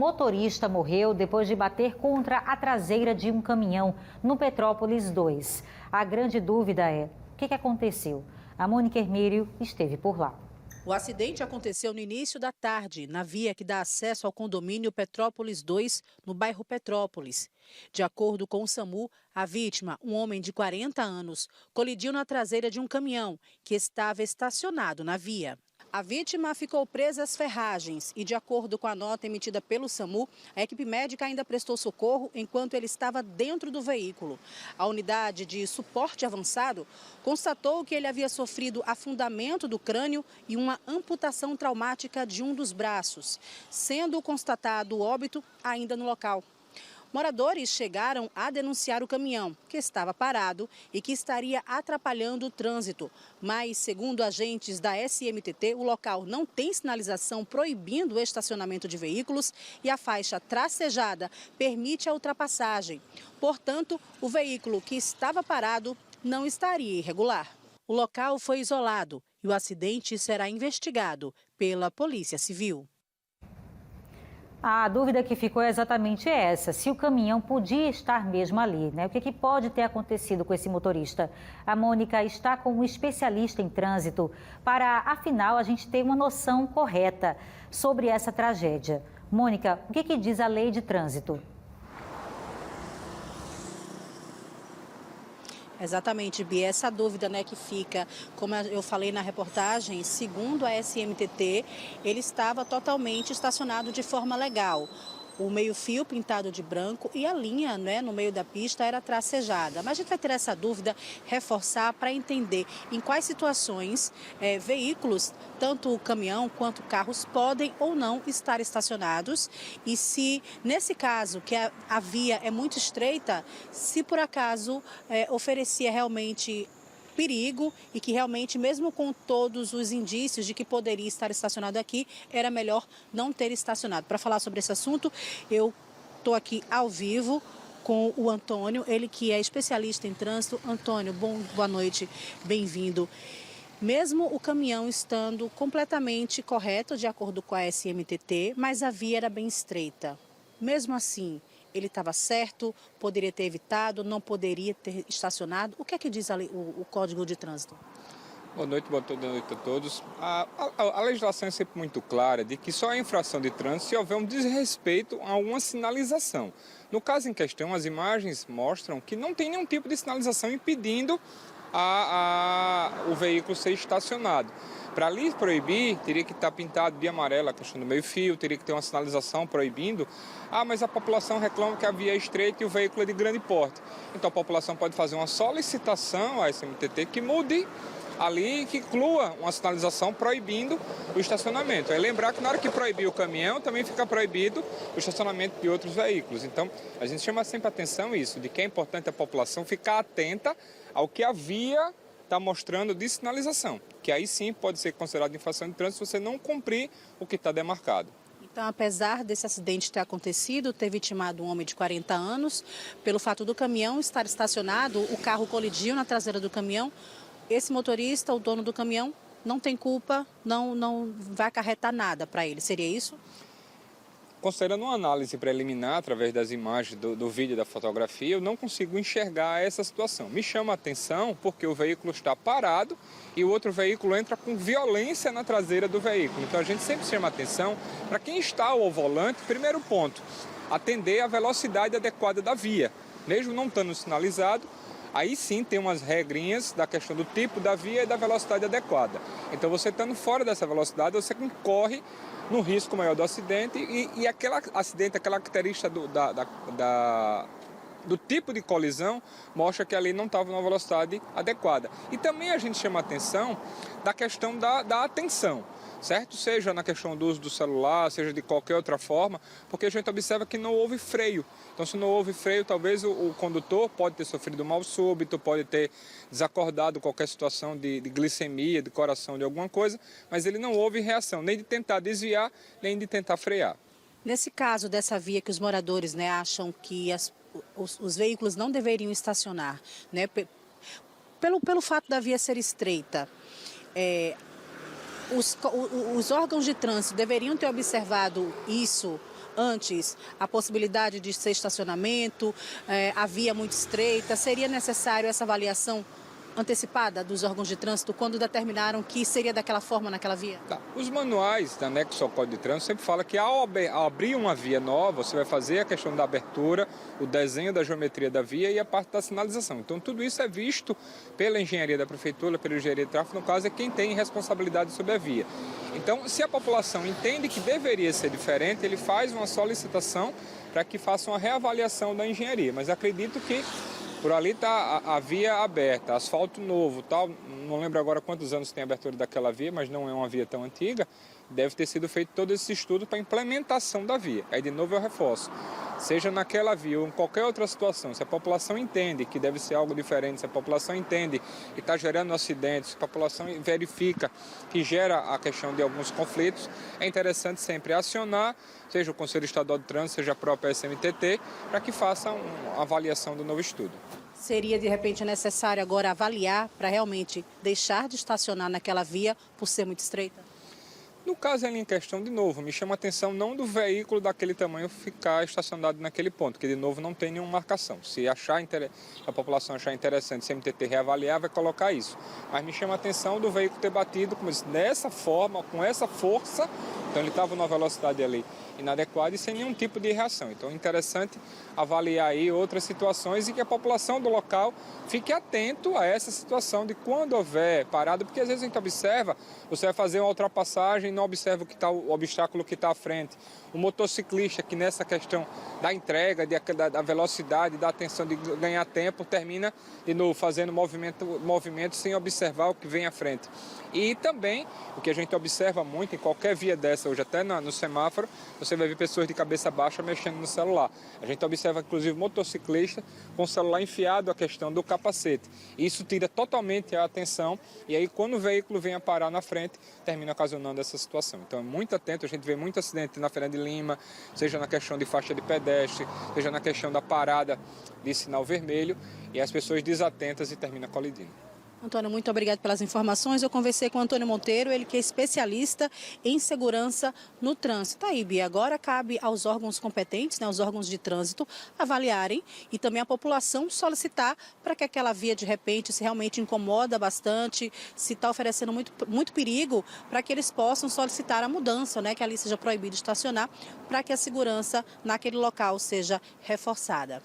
motorista morreu depois de bater contra a traseira de um caminhão no Petrópolis 2. A grande dúvida é, o que aconteceu? A Mônica Hermírio esteve por lá. O acidente aconteceu no início da tarde, na via que dá acesso ao condomínio Petrópolis 2, no bairro Petrópolis. De acordo com o SAMU, a vítima, um homem de 40 anos, colidiu na traseira de um caminhão que estava estacionado na via. A vítima ficou presa às ferragens e, de acordo com a nota emitida pelo SAMU, a equipe médica ainda prestou socorro enquanto ele estava dentro do veículo. A unidade de suporte avançado constatou que ele havia sofrido afundamento do crânio e uma amputação traumática de um dos braços, sendo constatado o óbito ainda no local. Moradores chegaram a denunciar o caminhão, que estava parado e que estaria atrapalhando o trânsito. Mas, segundo agentes da SMTT, o local não tem sinalização proibindo o estacionamento de veículos e a faixa tracejada permite a ultrapassagem. Portanto, o veículo que estava parado não estaria irregular. O local foi isolado e o acidente será investigado pela Polícia Civil. A dúvida que ficou é exatamente essa, se o caminhão podia estar mesmo ali, né? O que pode ter acontecido com esse motorista? A Mônica está com um especialista em trânsito para, afinal, a gente ter uma noção correta sobre essa tragédia. Mônica, o que diz a lei de trânsito? Exatamente, Bia, essa dúvida, né, que fica, como eu falei na reportagem, segundo a SMTT, ele estava totalmente estacionado de forma legal. O meio-fio pintado de branco e a linha, né, no meio da pista era tracejada. Mas a gente vai ter essa dúvida, reforçar para entender em quais situações veículos, tanto o caminhão quanto carros, podem ou não estar estacionados. E se, nesse caso, que a via é muito estreita, se por acaso oferecia realmente perigo e que realmente, mesmo com todos os indícios de que poderia estar estacionado aqui, era melhor não ter estacionado. Para falar sobre esse assunto, eu estou aqui ao vivo com o Antônio, ele que é especialista em trânsito. Antônio, boa noite, bem-vindo. Mesmo o caminhão estando completamente correto, de acordo com a SMTT, mas a via era bem estreita. Mesmo assim, ele estava certo, poderia ter evitado, não poderia ter estacionado. O que é que diz o Código de Trânsito? Boa noite a todos. A legislação é sempre muito clara de que só é infração de trânsito se houver um desrespeito a uma sinalização. No caso em questão, as imagens mostram que não tem nenhum tipo de sinalização impedindo o veículo ser estacionado. Para ali proibir, teria que estar pintado de amarelo a questão do meio-fio, teria que ter uma sinalização proibindo. Mas a população reclama que a via é estreita e o veículo é de grande porte. Então a população pode fazer uma solicitação à SMTT que mude ali, que inclua uma sinalização proibindo o estacionamento. É lembrar que na hora que proibir o caminhão, também fica proibido o estacionamento de outros veículos. Então a gente chama sempre atenção isso, de que é importante a população ficar atenta ao que a via está mostrando de sinalização, que aí sim pode ser considerado infração de trânsito se você não cumprir o que está demarcado. Então, apesar desse acidente ter acontecido, ter vitimado um homem de 40 anos, pelo fato do caminhão estar estacionado, o carro colidiu na traseira do caminhão, esse motorista, o dono do caminhão, não tem culpa, não vai acarretar nada para ele, seria isso? Considerando uma análise preliminar, através das imagens do vídeo e da fotografia, eu não consigo enxergar essa situação. Me chama a atenção porque o veículo está parado e o outro veículo entra com violência na traseira do veículo. Então a gente sempre chama a atenção para quem está ao volante, primeiro ponto, atender a velocidade adequada da via. Mesmo não estando sinalizado, aí sim tem umas regrinhas da questão do tipo da via e da velocidade adequada. Então você estando fora dessa velocidade, você incorre no risco maior do acidente e aquele acidente, aquela característica do tipo de colisão mostra que ali não estava numa velocidade adequada. E também a gente chama a atenção da questão da atenção, certo? Seja na questão do uso do celular, seja de qualquer outra forma, porque a gente observa que não houve freio. Então, se não houve freio, talvez o condutor pode ter sofrido mal súbito, pode ter desacordado qualquer situação de glicemia, de coração, de alguma coisa, mas ele não houve reação, nem de tentar desviar, nem de tentar frear. Nesse caso dessa via que os moradores, né, acham que os veículos não deveriam estacionar, né, pelo fato da via ser estreita, os órgãos de trânsito deveriam ter observado isso antes a possibilidade de ser estacionamento, a via muito estreita, seria necessário essa avaliação antecipada dos órgãos de trânsito quando determinaram que seria daquela forma naquela via? Os manuais da anexo ao Código de Trânsito sempre falam que ao abrir uma via nova, você vai fazer a questão da abertura, o desenho da geometria da via e a parte da sinalização. Então tudo isso é visto pela engenharia da prefeitura, pela engenharia de tráfego, no caso é quem tem responsabilidade sobre a via. Então, se a população entende que deveria ser diferente, ele faz uma solicitação para que faça uma reavaliação da engenharia. Mas acredito que por ali está a via aberta, asfalto novo, tal. Não lembro agora quantos anos tem a abertura daquela via, mas não é uma via tão antiga. Deve ter sido feito todo esse estudo para a implementação da via. Aí, de novo, eu reforço. Seja naquela via ou em qualquer outra situação, se a população entende que deve ser algo diferente, se a população entende que está gerando acidentes, se a população verifica que gera a questão de alguns conflitos, é interessante sempre acionar, seja o Conselho Estadual de Trânsito, seja a própria SMTT, para que faça uma avaliação do novo estudo. Seria, de repente, necessário agora avaliar para realmente deixar de estacionar naquela via por ser muito estreita? No caso ali em questão, de novo, me chama a atenção não do veículo daquele tamanho ficar estacionado naquele ponto, que de novo não tem nenhuma marcação. Se a população achar interessante, se a MTT reavaliar, vai colocar isso. Mas me chama a atenção do veículo ter batido, como disse, dessa forma, com essa força, então ele estava numa velocidade ali inadequada e sem nenhum tipo de reação. Então é interessante avaliar aí outras situações e que a população do local fique atento a essa situação de quando houver parada, porque às vezes a gente observa, você vai fazer uma ultrapassagem e não observa o obstáculo que está à frente. O motociclista que nessa questão da entrega, da velocidade, da atenção de ganhar tempo, termina de novo fazendo movimento sem observar o que vem à frente. E também, o que a gente observa muito em qualquer via dessa, hoje até no semáforo, você vai ver pessoas de cabeça baixa mexendo no celular. A gente observa, inclusive, motociclista com o celular enfiado, a questão do capacete. Isso tira totalmente a atenção e aí, quando o veículo vem a parar na frente, termina ocasionando essa situação. Então, é muito atento, a gente vê muito acidente na Fernando de Lima, seja na questão de faixa de pedestre, seja na questão da parada de sinal vermelho, e as pessoas desatentas e terminam colidindo. Antônio, muito obrigado pelas informações. Eu conversei com o Antônio Monteiro, ele que é especialista em segurança no trânsito. Aí, Bia, agora cabe aos órgãos competentes, né, os órgãos de trânsito, avaliarem e também a população solicitar para que aquela via, de repente, se realmente incomoda bastante, se está oferecendo muito perigo, para que eles possam solicitar a mudança, né, que ali seja proibido estacionar, para que a segurança naquele local seja reforçada.